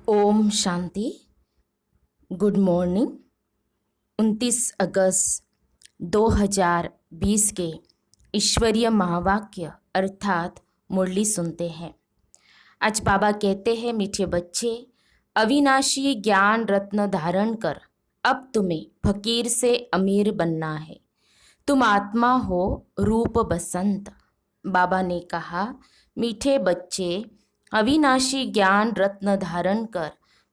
Om Shanti. Good morning. 29 अगस्त 2020 के ईश्वरीय महावाक्य अर्थात मुरली सुनते हैं। आज बाबा कहते हैं, मीठे बच्चे, अविनाशी ज्ञान रत्न धारण कर, अब तुम्हें फकीर से अमीर बनना है। तुम आत्मा हो, रूप बसंत। बाबा ने कहा, मीठे बच्चे, अविनाशी ज्ञान रत्न धारण कर,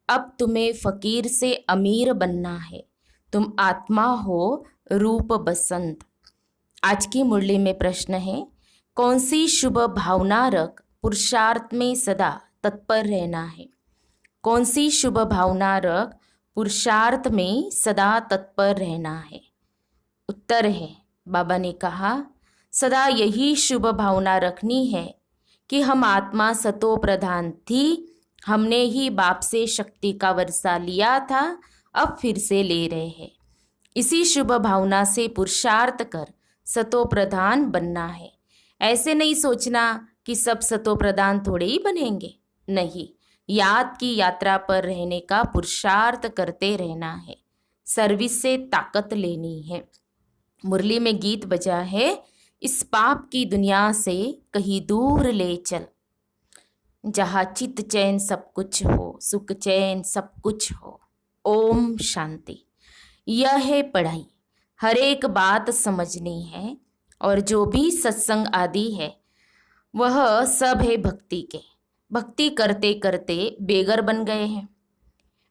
अब तुम्हें फकीर से अमीर बनना है। तुम आत्मा हो, रूप बसंत। आज की मुरली में प्रश्न है, कौन सी शुभ भावना रख पुरुषार्थ में सदा तत्पर रहना है। कौन सी शुभ भावना रख पुरुषार्थ में सदा तत्पर रहना है। उत्तर है, बाबा ने कहा, सदा यही शुभ भावना रखनी है कि हम आत्मा सतो प्रधान थी, हमने ही बाप से शक्ति का वर्षा लिया था, अब फिर से ले रहे हैं। इसी शुभ भावना से पुरुषार्थ कर सतो प्रधान बनना है। ऐसे नहीं सोचना कि सब सतो प्रधान थोड़े ही बनेंगे, नहीं, याद की यात्रा पर रहने का पुरुषार्थ करते रहना है। सर्विस से ताकत लेनी है। मुरली में गीत बजा है, इस पाप की दुनिया से कहीं दूर ले चल, जहाँ चित चैन सब कुछ हो, सुख चैन सब कुछ हो। ओम शांति। यह है पढ़ाई, हर एक बात समझनी है, और जो भी सत्संग आदि है वह सब है भक्ति के। भक्ति करते करते बेगर बन गए हैं।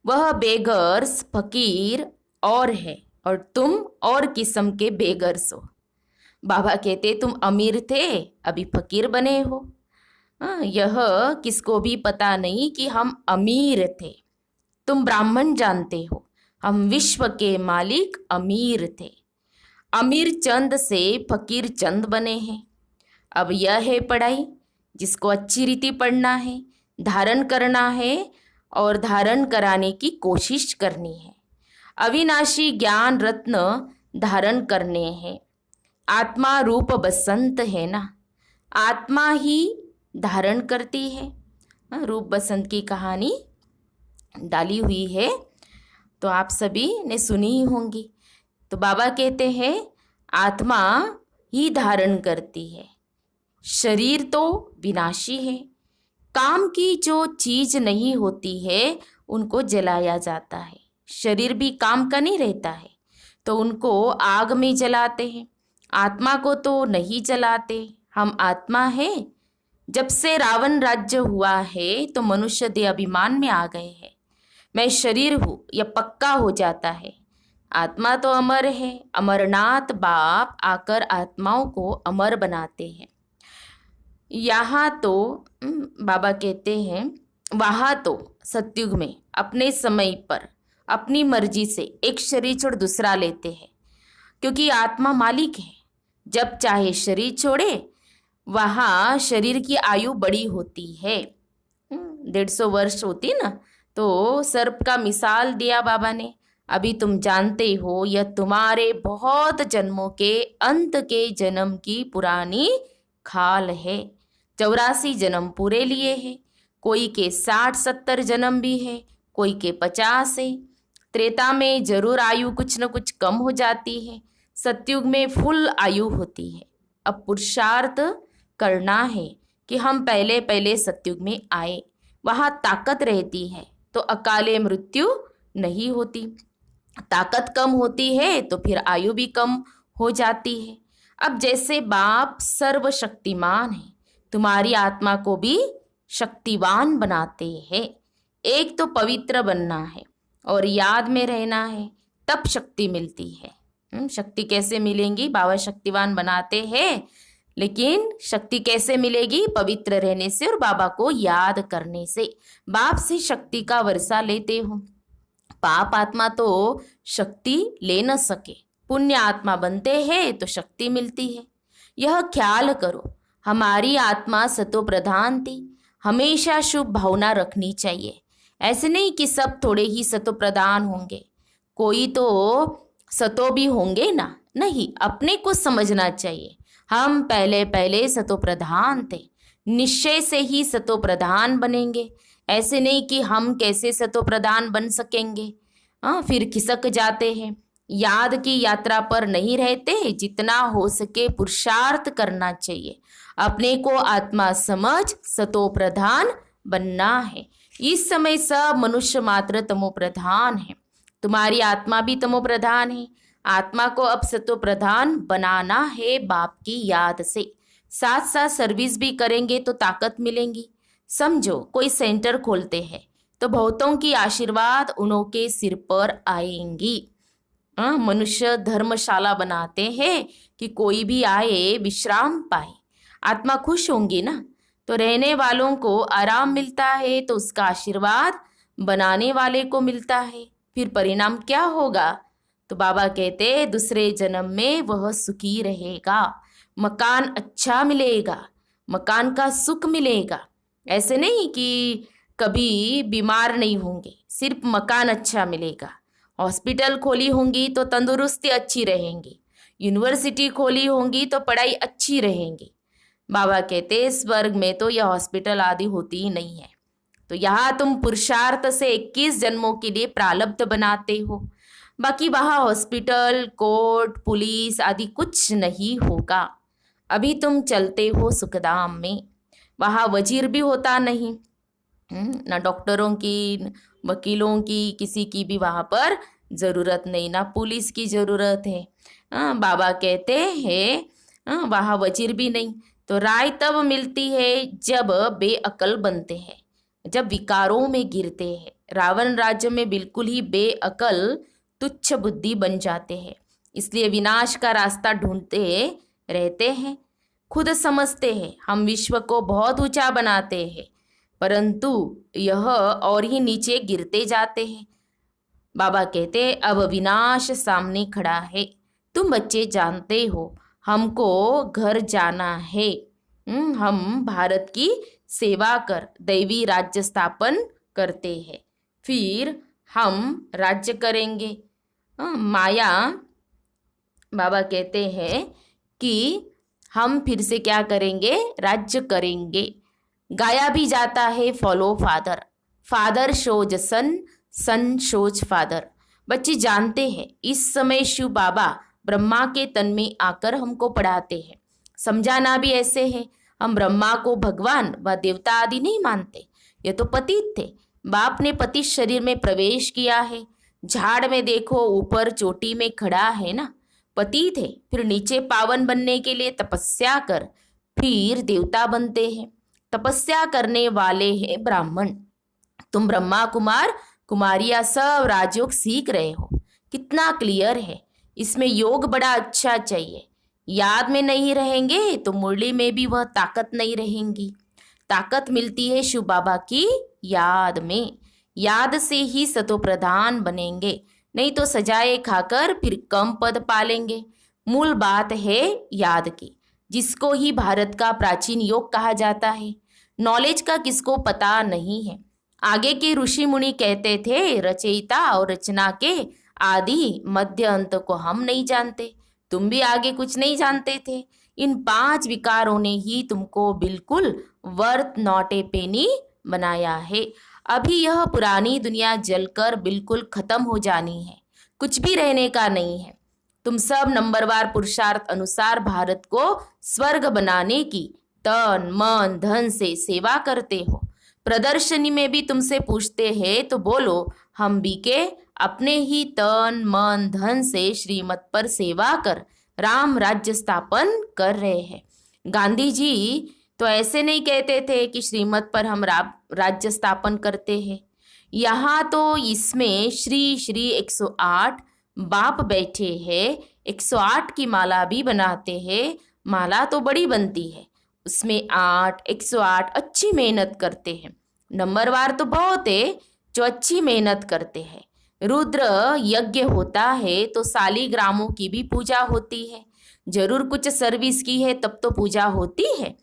वह बेगर्स फकीर और है, और तुम और किस्म के बेगर्स हो। बाबा कहते, तुम अमीर थे, अभी फकीर बने हो। यह किसको भी पता नहीं कि हम अमीर थे। तुम ब्राह्मण जानते हो, हम विश्व के मालिक अमीर थे। अमीर चंद से फकीर चंद बने हैं। अब यह है पढ़ाई, जिसको अच्छी रीति पढ़ना है, धारण करना है और धारण कराने की कोशिश करनी है। अविनाशी ज्ञान रत्न धारण करने हैं। आत्मा रूप बसंत है ना, आत्मा ही धारण करती है। रूप बसंत की कहानी डाली हुई है, तो आप सभी ने सुनी ही होंगी। तो बाबा कहते हैं, आत्मा ही धारण करती है। शरीर तो विनाशी है। काम की जो चीज नहीं होती है उनको जलाया जाता है। शरीर भी काम का नहीं रहता है, तो उनको आग में जलाते हैं। आत्मा को तो नहीं जलाते। हम आत्मा है। जब से रावण राज्य हुआ है तो मनुष्य देह अभिमान में आ गए हैं। मैं शरीर हूँ, यह पक्का हो जाता है। आत्मा तो अमर है। अमरनाथ बाप आकर आत्माओं को अमर बनाते हैं। यहाँ तो बाबा कहते हैं, वहाँ तो सतयुग में अपने समय पर अपनी मर्जी से एक शरीर छोड़ दूसरा लेते हैं, क्योंकि आत्मा मालिक है। जब चाहे शरीर छोड़े, वहाँ शरीर की आयु बड़ी होती है। 150 वर्ष होती ना। तो सर्प का मिसाल दिया बाबा ने। अभी तुम जानते हो, यह तुम्हारे बहुत जन्मों के अंत के जन्म की पुरानी खाल है। 84 जन्म पूरे लिए है। कोई के 60-70 जन्म भी है, कोई के 50 है। त्रेता में जरूर आयु कुछ न कुछ कम हो जाती है। सतयुग में फुल आयु होती है। अब पुरुषार्थ करना है कि हम पहले पहले सतयुग में आए, वहाँ ताकत रहती है, तो अकाले मृत्यु नहीं होती। ताकत कम होती है तो फिर आयु भी कम हो जाती है। अब जैसे बाप सर्वशक्तिमान है, तुम्हारी आत्मा को भी शक्तिवान बनाते हैं। एक तो पवित्र बनना है और याद में रहना है, तब शक्ति मिलती है। शक्ति कैसे मिलेंगी? बाबा शक्तिवान बनाते हैं, लेकिन शक्ति कैसे मिलेगी? पवित्र रहने से और बाबा को याद करने से। बाप से शक्ति का वर्षा लेते हो। पाप आत्मा तो शक्ति ले न सके, पुण्य आत्मा बनते हैं तो शक्ति मिलती है। यह ख्याल करो, हमारी आत्मा सतो प्रधान थी। हमेशा शुभ भावना रखनी चाहिए। ऐसे नहीं कि सब थोड़े ही सतो प्रधान होंगे, कोई तो सतो भी होंगे ना। नहीं, अपने को समझना चाहिए। हम पहले पहले सतो प्रधान थे, निश्चय से ही सतो प्रधान बनेंगे। ऐसे नहीं कि हम कैसे सतो प्रधान बन सकेंगे, हाँ फिर खिसक जाते हैं। याद की यात्रा पर नहीं रहते, जितना हो सके पुरुषार्थ करना चाहिए। अपने को आत्मा समझ सतो प्रधान बनना है। इस समय सब मनुष्य मात्र तमो प्रधान है। तुम्हारी आत्मा भी तमो प्रधान है। आत्मा को अब सतो प्रधान बनाना है बाप की याद से। साथ साथ सर्विस भी करेंगे तो ताकत मिलेंगी। समझो कोई सेंटर खोलते हैं तो बहुतों की आशीर्वाद उनके सिर पर आएंगी। मनुष्य धर्मशाला बनाते हैं कि कोई भी आए विश्राम पाए। आत्मा खुश होंगी ना तो रहने वालों को आराम मिलता है, तो उसका आशीर्वाद बनाने वाले को मिलता है। फिर परिणाम क्या होगा? तो बाबा कहते दूसरे जन्म में वह सुखी रहेगा, मकान अच्छा मिलेगा, मकान का सुख मिलेगा। ऐसे नहीं कि कभी बीमार नहीं होंगे, सिर्फ मकान अच्छा मिलेगा। हॉस्पिटल खोली होंगी तो तंदुरुस्ती अच्छी रहेंगी, यूनिवर्सिटी खोली होंगी तो पढ़ाई अच्छी रहेंगी। बाबा कहते स्वर्ग में तो यह हॉस्पिटल आदि होती ही नहीं है। तो यहाँ तुम पुरुषार्थ से 21 जन्मों के लिए प्रारब्ध बनाते हो, बाकी वहाँ हॉस्पिटल, कोर्ट, पुलिस आदि कुछ नहीं होगा। अभी तुम चलते हो सुखधाम में, वहाँ वजीर भी होता नहीं, ना डॉक्टरों की, वकीलों की, किसी की भी वहाँ पर ज़रूरत नहीं, ना पुलिस की ज़रूरत है। बाबा कहते हैं वहाँ वजीर भी नहीं। तो राय तब मिलती है जब बेअकल बनते हैं, जब विकारों में गिरते हैं। रावण राज्य में बिल्कुल ही बेअकल तुच्छ बुद्धि बन जाते हैं, इसलिए विनाश का रास्ता ढूंढते रहते हैं। खुद समझते हैं हम विश्व को बहुत ऊंचा बनाते हैं, परंतु यह और ही नीचे गिरते जाते हैं। बाबा कहते अब विनाश सामने खड़ा है। तुम बच्चे जानते हो हमको घर जाना है। हम भारत की सेवा कर दैवी राज्य स्थापन करते हैं, फिर हम राज्य करेंगे। माया, बाबा कहते हैं कि हम फिर से क्या करेंगे? राज्य करेंगे। गाया भी जाता है फॉलो फादर, फादर शोज सन, सन शोज फादर। बच्चे जानते हैं इस समय शिव बाबा ब्रह्मा के तन में आकर हमको पढ़ाते हैं। समझाना भी ऐसे है, हम ब्रह्मा को भगवान व देवता आदि नहीं मानते, ये तो पतित थे। बाप ने पतित शरीर में प्रवेश किया है। झाड़ में देखो ऊपर चोटी में खड़ा है ना, पतित है। फिर नीचे पावन बनने के लिए तपस्या कर फिर देवता बनते हैं। तपस्या करने वाले हैं ब्राह्मण। तुम ब्रह्मा कुमार कुमारियां सब राजयोग सीख रहे हो, कितना क्लियर है। इसमें योग बड़ा अच्छा चाहिए। याद में नहीं रहेंगे तो मुरली में भी वह ताकत नहीं रहेंगी। ताकत मिलती है शिव बाबा की याद में। याद से ही सतो प्रधान बनेंगे, नहीं तो सजाए खाकर फिर कम पद पालेंगे। मूल बात है याद की, जिसको ही भारत का प्राचीन योग कहा जाता है। नॉलेज का किसको पता नहीं है। आगे के ऋषि मुनि कहते थे रचयिता और रचना के आदि मध्य अंत को हम नहीं जानते। तुम भी आगे कुछ नहीं जानते थे। इन 5 विकारों ने ही तुमको बिल्कुल वर्थ नॉट ए पेनी बनाया है। अभी यह पुरानी दुनिया जलकर बिल्कुल खत्म हो जानी है, कुछ भी रहने का नहीं है। तुम सब नंबरवार पुरुषार्थ अनुसार भारत को स्वर्ग बनाने की तन मन धन से सेवा करते हो। प्रदर्शनी में भी तुमसे पूछते हैं तो बोलो हम भी के अपने ही तन मन धन से श्रीमत पर सेवा कर राम राज्य स्थापन कर रहे हैं। गांधी जी तो ऐसे नहीं कहते थे कि श्रीमत पर हम राज्य स्थापन करते हैं। यहाँ तो इसमें श्री श्री 108 बाप बैठे हैं, 108 की माला भी बनाते हैं। माला तो बड़ी बनती है, उसमें 8 108 अच्छी मेहनत करते हैं। नंबरवार तो बहुत है जो अच्छी मेहनत करते हैं। रुद्र यज्ञ होता है तो सालीग्रामों की भी पूजा होती है। जरूर कुछ सर्विस की है तब तो पूजा होती है।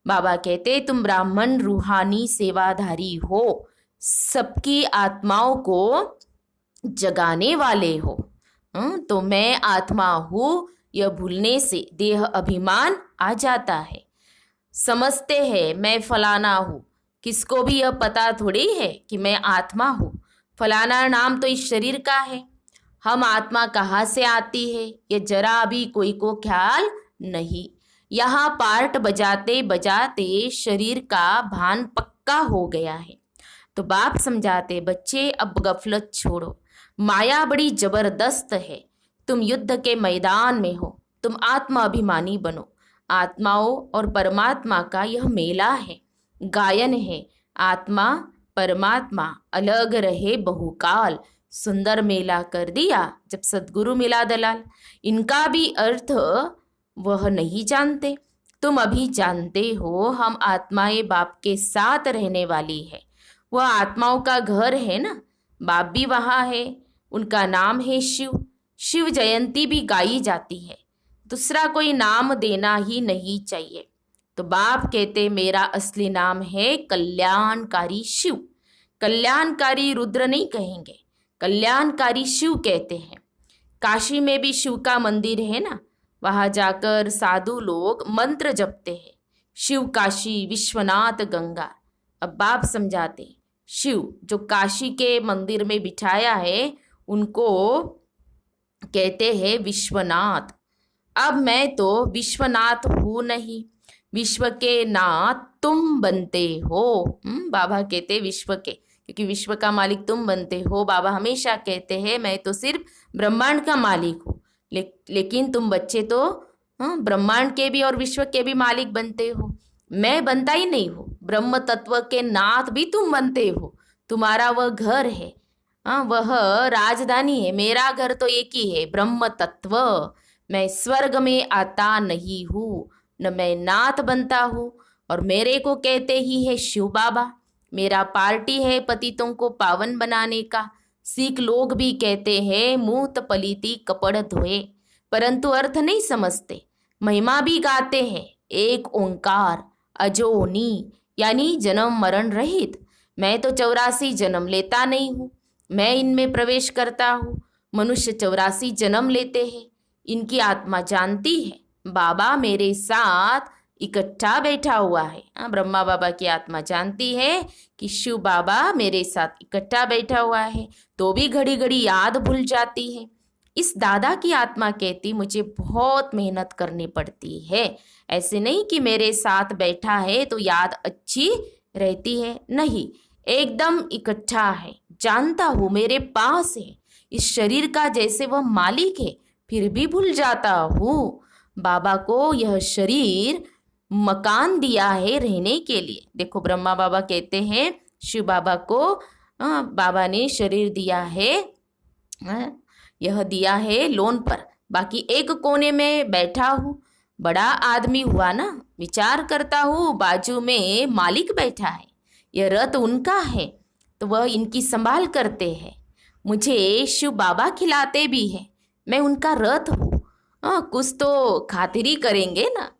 बाबा कहते तुम ब्राह्मण रूहानी सेवाधारी हो, सबकी आत्माओं को जगाने वाले हो। तो मैं आत्मा हूँ यह भूलने से देह अभिमान आ जाता है। समझते हैं मैं फलाना हूँ, किसको भी यह पता थोड़ी है कि मैं आत्मा हूँ, फलाना नाम तो इस शरीर का है। हम आत्मा कहाँ से आती है ये जरा भी कोई को ख्याल नहीं। यहाँ पार्ट बजाते बजाते शरीर का भान पक्का हो गया है। तो बाप समझाते, बच्चे अब गफलत छोड़ो, माया बड़ी जबरदस्त है। तुम युद्ध के मैदान में हो, तुम आत्मा अभिमानी बनो। आत्माओं और परमात्मा का यह मेला है, गायन है। आत्मा परमात्मा अलग रहे बहुकाल, सुंदर मेला कर दिया जब सद्गुरु मिला दलाल। इनका भी अर्थ वह नहीं जानते, तुम अभी जानते हो। हम आत्माएं बाप के साथ रहने वाली है। वह आत्माओं का घर है ना, बाप भी वहाँ है। उनका नाम है शिव। शिव जयंती भी गाई जाती है, दूसरा कोई नाम देना ही नहीं चाहिए। तो बाप कहते मेरा असली नाम है कल्याणकारी शिव। कल्याणकारी रुद्र नहीं कहेंगे, कल्याणकारी शिव कहते हैं। काशी में भी शिव का मंदिर है ना, वहाँ जाकर साधु लोग मंत्र जपते हैं, शिव काशी विश्वनाथ गंगा। अब बाप समझाते, शिव जो काशी के मंदिर में बिठाया है उनको कहते हैं विश्वनाथ। अब मैं तो विश्वनाथ हूँ नहीं, विश्व के नाथ तुम बनते हो। बाबा कहते विश्व के, क्योंकि विश्व का मालिक तुम बनते हो। बाबा हमेशा कहते हैं मैं तो सिर्फ ब्रह्मांड का मालिक हूँ, लेकिन तुम बच्चे तो ब्रह्मांड के भी और विश्व के भी मालिक बनते हो। मैं बनता ही नहीं हूँ, ब्रह्म तत्व के नाथ भी तुम बनते हो। तुम्हारा वह घर है, वह राजधानी है। मेरा घर तो एक ही है, ब्रह्म तत्व। मैं स्वर्ग में आता नहीं हूँ, न मैं नाथ बनता हूँ। और मेरे को कहते ही है शिव बाबा। मेरा पार्टी है पतितों को पावन बनाने का। सिख लोग भी कहते हैं मूत पलीती कपड़ धोए, परंतु अर्थ नहीं समझते। महिमा भी गाते हैं एक ओंकार अजोनी, यानी जन्म मरण रहित। मैं तो 84 जन्म लेता नहीं हूँ, मैं इनमें प्रवेश करता हूँ। मनुष्य 84 जन्म लेते हैं, इनकी आत्मा जानती है बाबा मेरे साथ इकट्ठा बैठा हुआ है। ब्रह्मा बाबा की आत्मा जानती है कि शिव बाबा मेरे साथ इकट्ठा बैठा हुआ है, तो भी घड़ी घड़ी याद भूल जाती है। इस दादा की आत्मा कहती मुझे बहुत मेहनत करनी पड़ती है। ऐसे नहीं कि मेरे साथ बैठा है तो याद अच्छी रहती है, नहीं, एकदम इकट्ठा है। जानता हूँ मेरे पास है, इस शरीर का जैसे वह मालिक है, फिर भी भूल जाता हूँ। बाबा को यह शरीर मकान दिया है रहने के लिए। देखो ब्रह्मा बाबा कहते हैं शिव बाबा को बाबा ने शरीर दिया है, यह दिया है लोन पर। बाकी एक कोने में बैठा हूँ, बड़ा आदमी हुआ ना, विचार करता हूँ बाजू में मालिक बैठा है, यह रथ उनका है, तो वह इनकी संभाल करते हैं। मुझे शिव बाबा खिलाते भी हैं, मैं उनका रथ हूँ। कुछ तो खातिरी करेंगे ना,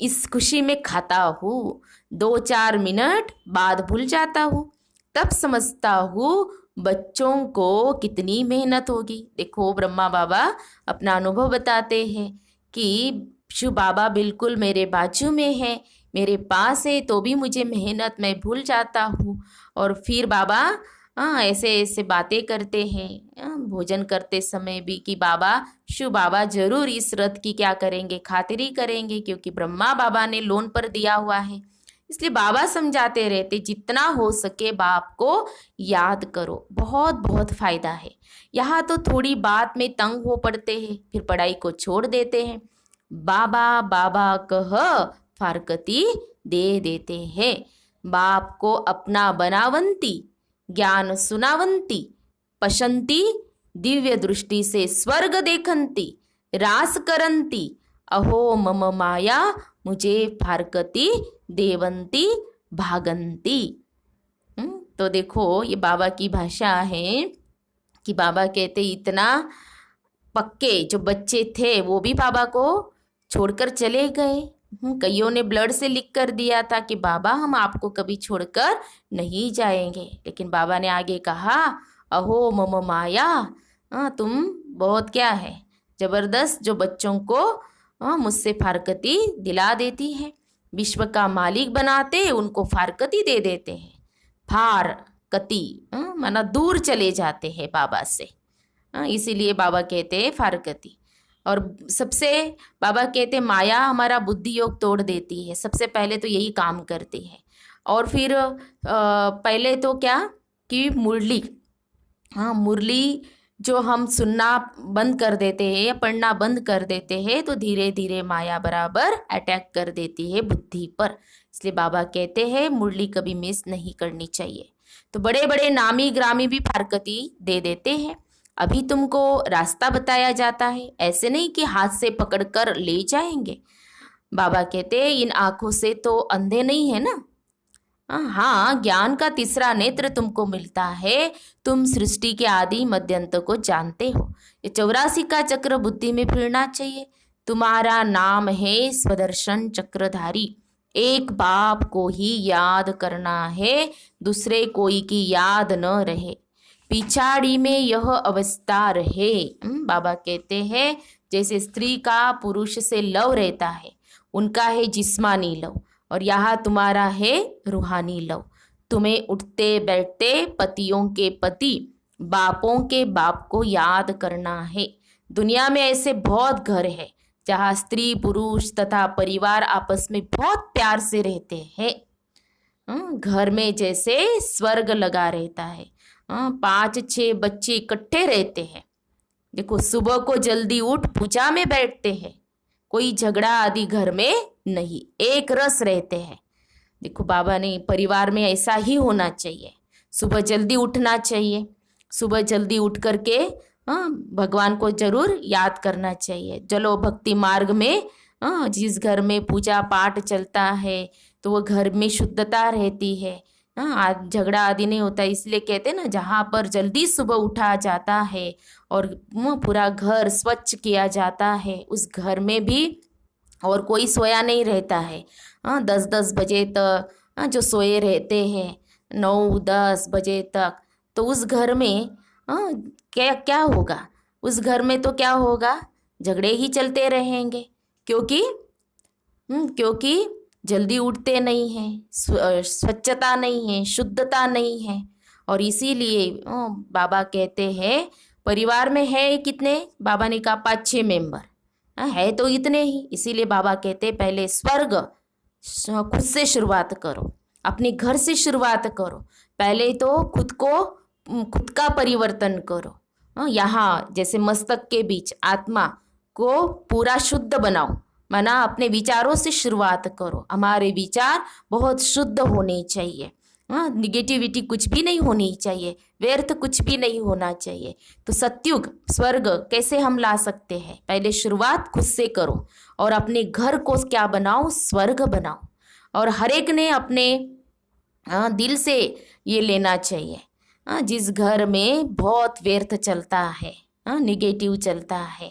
इस खुशी में खाता हूँ। 2-4 मिनट बाद भूल जाता हूँ, तब समझता हूँ बच्चों को कितनी मेहनत होगी। देखो ब्रह्मा बाबा अपना अनुभव बताते हैं कि शिव बाबा बिल्कुल मेरे बाजू में है, मेरे पास है, तो भी मुझे मेहनत मैं भूल जाता हूँ। और फिर बाबा ऐसे ऐसे बातें करते हैं भोजन करते समय भी कि बाबा शिव बाबा जरूर इस रथ की क्या करेंगे, खातिरी करेंगे, क्योंकि ब्रह्मा बाबा ने लोन पर दिया हुआ है। इसलिए बाबा समझाते रहते जितना हो सके बाप को याद करो, बहुत बहुत फायदा है। यहाँ तो थोड़ी बात में तंग हो पड़ते हैं, फिर पढ़ाई को छोड़ देते हैं। बाबा बाबा कह फारकती दे देते हैं। बाप को अपना बनावंती, ज्ञान सुनावंती, पशंती, दिव्य दृष्टि से स्वर्ग देखंती, रास करंती, अहो मम माया मुझे फारकती देवंती भागंती। तो देखो ये बाबा की भाषा है कि बाबा कहते इतना पक्के जो बच्चे थे वो भी बाबा को छोड़कर चले गए। कईयों ने ब्लड से लिख कर दिया था कि बाबा हम आपको कभी छोड़कर नहीं जाएंगे, लेकिन बाबा ने आगे कहा अहो मम माया, तुम बहुत क्या है ज़बरदस्त, जो बच्चों को मुझसे फारकती दिला देती है। विश्व का मालिक बनाते, उनको फारकती दे देते हैं। फारकती माना दूर चले जाते हैं बाबा से, इसीलिए बाबा कहते हैं फारकती। और सबसे बाबा कहते हैं माया हमारा बुद्धि योग तोड़ देती है, सबसे पहले तो यही काम करती है। और फिर पहले तो क्या कि मुरली, मुरली जो हम सुनना बंद कर देते हैं या पढ़ना बंद कर देते हैं तो धीरे धीरे माया बराबर अटैक कर देती है बुद्धि पर। इसलिए बाबा कहते हैं मुरली कभी मिस नहीं करनी चाहिए। तो बड़े बड़े नामी ग्रामी भी फारकती दे देते हैं। अभी तुमको रास्ता बताया जाता है, ऐसे नहीं कि हाथ से पकड़ कर ले जाएंगे। बाबा कहते हैं इन आँखों से तो अंधे नहीं है ना। हाँ, ज्ञान का तीसरा नेत्र तुमको मिलता है, तुम सृष्टि के आदि मध्यंत को जानते हो। ये 84 का चक्र बुद्धि में फिरना चाहिए। तुम्हारा नाम है स्वदर्शन चक्रधारी। एक बाप को ही याद करना है, दूसरे कोई की याद न रहे, पिछाड़ी में यह अवस्था रहे। बाबा कहते हैं जैसे स्त्री का पुरुष से लव रहता है, उनका है जिस्मानी लव, और यहाँ तुम्हारा है रूहानी लव। तुम्हें उठते बैठते पतियों के पति, बापों के बाप को याद करना है। दुनिया में ऐसे बहुत घर है जहाँ स्त्री पुरुष तथा परिवार आपस में बहुत प्यार से रहते हैं। घर में जैसे स्वर्ग लगा रहता है। 5-6 बच्चे इकट्ठे रहते हैं। देखो, सुबह को जल्दी उठ पूजा में बैठते हैं, कोई झगड़ा आदि घर में नहीं, एक रस रहते हैं। देखो, बाबा ने परिवार में ऐसा ही होना चाहिए। सुबह जल्दी उठना चाहिए, सुबह जल्दी उठ करके भगवान को जरूर याद करना चाहिए। चलो भक्ति मार्ग में जिस घर में पूजा पाठ चलता है तो वो घर में शुद्धता रहती है, झगड़ा आदि नहीं होता। इसलिए कहते हैं ना, जहाँ पर जल्दी सुबह उठा जाता है और पूरा घर स्वच्छ किया जाता है, उस घर में भी और कोई सोया नहीं रहता है। 10-10 बजे तक जो सोए रहते हैं, 9-10 बजे तक, तो उस घर में क्या क्या होगा? उस घर में तो क्या होगा? झगड़े ही चलते रहेंगे, क्योंकि जल्दी उठते नहीं हैं, स्वच्छता नहीं है, शुद्धता नहीं है। और इसीलिए बाबा कहते हैं परिवार में है कितने? बाबा ने कहा 5-6 मेंबर है तो इतने ही। इसीलिए बाबा कहते हैं पहले स्वर्ग खुद से शुरुआत करो, अपने घर से शुरुआत करो। पहले तो खुद का परिवर्तन करो। यहाँ जैसे मस्तक के बीच आत्मा को पूरा शुद्ध बनाओ, माना अपने विचारों से शुरुआत करो। हमारे विचार बहुत शुद्ध होने चाहिए, निगेटिविटी कुछ भी नहीं होनी चाहिए, व्यर्थ कुछ भी नहीं होना चाहिए। तो सत्युग स्वर्ग कैसे हम ला सकते हैं? पहले शुरुआत खुद से करो और अपने घर को क्या बनाओ? स्वर्ग बनाओ। और हर एक ने अपने दिल से ये लेना चाहिए। जिस घर में बहुत व्यर्थ चलता है, निगेटिव चलता है,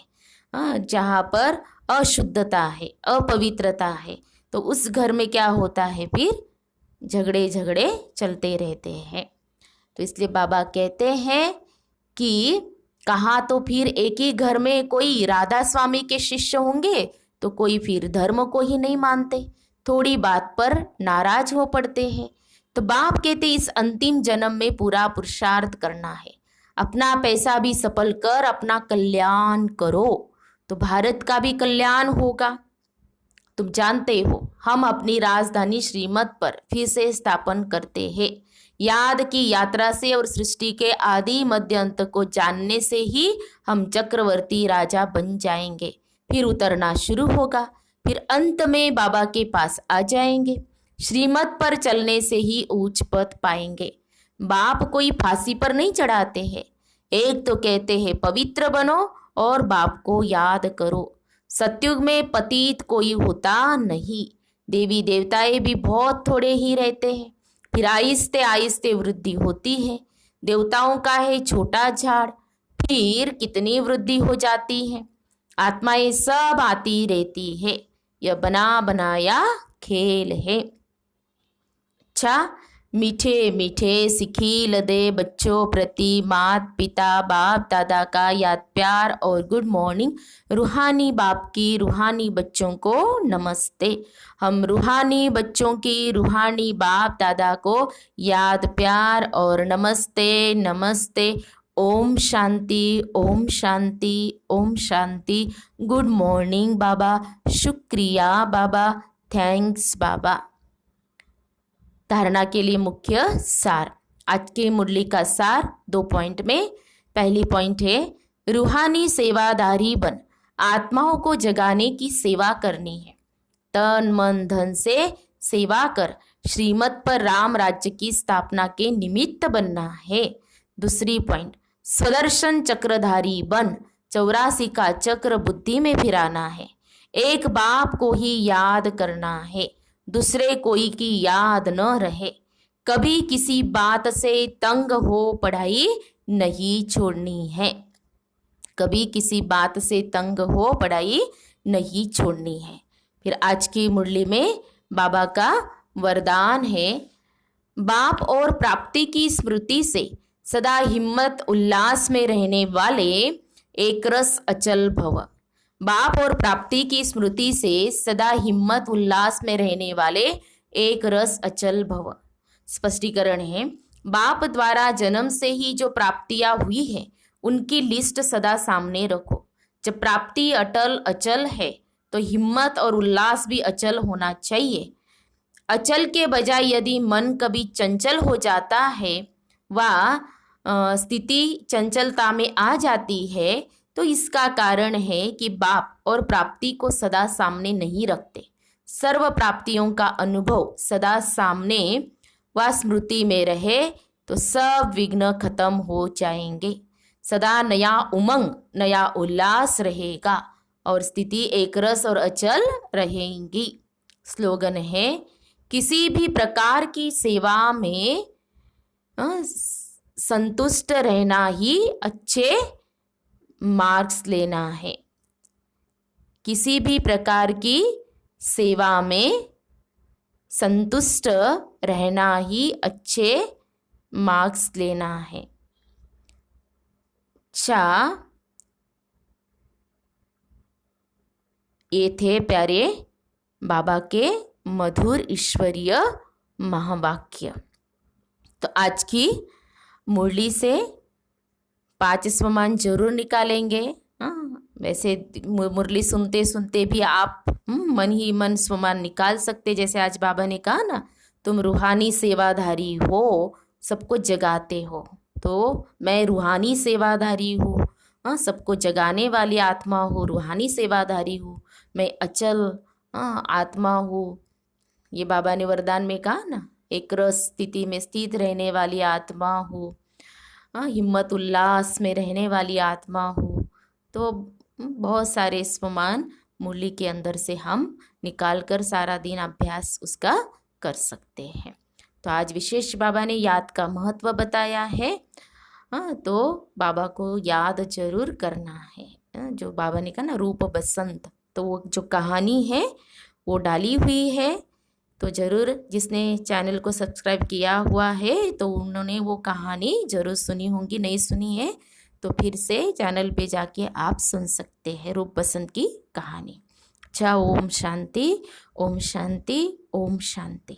जहाँ पर अशुद्धता है, अपवित्रता है, तो उस घर में क्या होता है? फिर झगड़े चलते रहते हैं। तो इसलिए बाबा कहते हैं कि कहाँ तो फिर एक ही घर में कोई राधा स्वामी के शिष्य होंगे तो कोई फिर धर्म को ही नहीं मानते, थोड़ी बात पर नाराज हो पड़ते हैं। तो बाप कहते इस अंतिम जन्म में पूरा पुरुषार्थ करना है, अपना पैसा भी सफल कर अपना कल्याण करो, तो भारत का भी कल्याण होगा। तुम जानते हो हम अपनी राजधानी श्रीमत पर फिर से स्थापन करते हैं। याद की यात्रा से और सृष्टि के आदि मध्य अंत को जानने से ही हम चक्रवर्ती राजा बन जाएंगे। फिर उतरना शुरू होगा, फिर अंत में बाबा के पास आ जाएंगे। श्रीमत पर चलने से ही ऊंच पद पाएंगे। बाप कोई फांसी पर नहीं चढ़ाते हैं, एक तो कहते हैं पवित्र बनो और बाप को याद करो। सतयुग में पतित कोई होता नहीं, देवी देवताएं भी बहुत थोड़े ही रहते हैं। फिर आहिस्ते आहिस्ते वृद्धि होती है। देवताओं का है छोटा झाड़, फिर कितनी वृद्धि हो जाती है। आत्माएं सब आती रहती है, यह बना बनाया खेल है। अच्छा, मीठे मीठे सिखिल दे बच्चों प्रति मात पिता बाप दादा का याद प्यार और गुड मॉर्निंग। रूहानी बाप की रूहानी बच्चों को नमस्ते। हम रूहानी बच्चों की रूहानी बाप दादा को याद प्यार और नमस्ते नमस्ते। ओम शांति ओम शांति ओम शांति। गुड मॉर्निंग बाबा, शुक्रिया बाबा, थैंक्स बाबा। धारणा के लिए मुख्य सार। आज की मुरली का सार 2 पॉइंट में। पहली पॉइंट है रूहानी सेवादारी बन, आत्माओं को जगाने की सेवा करनी है। तन मन धन से सेवा कर श्रीमत पर राम राज्य की स्थापना के निमित्त बनना है। दूसरी पॉइंट स्वदर्शन चक्रधारी बन, 84 का चक्र बुद्धि में फिराना है। एक बाप को ही याद करना है, दूसरे कोई की याद न रहे। कभी किसी बात से तंग हो पढ़ाई नहीं छोड़नी है। कभी किसी बात से तंग हो पढ़ाई नहीं छोड़नी है। फिर आज की मुरली में बाबा का वरदान है, बाप और प्राप्ति की स्मृति से सदा हिम्मत उल्लास में रहने वाले एक रस अचल भव। बाप और प्राप्ति की स्मृति से सदा हिम्मत उल्लास में रहने वाले एक रस अचल भव। स्पष्टीकरण है, बाप द्वारा जन्म से ही जो प्राप्तियां हुई है उनकी लिस्ट सदा सामने रखो। जब प्राप्ति अटल अचल है तो हिम्मत और उल्लास भी अचल होना चाहिए। अचल के बजाय यदि मन कभी चंचल हो जाता है व स्थिति चंचलता में आ जाती है तो इसका कारण है कि बाप और प्राप्ति को सदा सामने नहीं रखते। सर्व प्राप्तियों का अनुभव सदा सामने व स्मृति में रहे तो सब विघ्न खत्म हो जाएंगे। सदा नया उमंग नया उल्लास रहेगा और स्थिति एकरस और अचल रहेंगी। स्लोगन है, किसी भी प्रकार की सेवा में संतुष्ट रहना ही अच्छे मार्क्स लेना है। किसी भी प्रकार की सेवा में संतुष्ट रहना ही अच्छे मार्क्स लेना है। अच्छा, ये थे प्यारे बाबा के मधुर ईश्वरीय महावाक्य। तो आज की मुरली से 5 स्वमान जरूर निकालेंगे। वैसे मुरली सुनते सुनते भी आप मन ही मन स्वमान निकाल सकते। जैसे आज बाबा ने कहा ना, तुम रूहानी सेवाधारी हो, सबको जगाते हो। तो मैं रूहानी सेवाधारी हूँ, सबको जगाने वाली आत्मा हूँ, रूहानी सेवाधारी हूँ। मैं अचल आत्मा हूँ। ये बाबा ने वरदान में कहा ना, एक रस स्थिति में स्थित रहने वाली आत्मा हूँ, हिम्मत उल्लास में रहने वाली आत्मा हूँ। तो बहुत सारे स्वमान मुरली के अंदर से हम निकाल कर सारा दिन अभ्यास उसका कर सकते हैं। तो आज विशेष बाबा ने याद का महत्व बताया है। तो बाबा को याद जरूर करना है। जो बाबा ने कहा ना, रूप बसंत, तो वो जो कहानी है वो डाली हुई है। तो ज़रूर जिसने चैनल को सब्सक्राइब किया हुआ है तो उन्होंने वो कहानी ज़रूर सुनी होंगी। नहीं सुनी है तो फिर से चैनल पे जाके आप सुन सकते हैं रूप बसंत की कहानी। अच्छा, ओम शांति ओम शांति ओम शांति।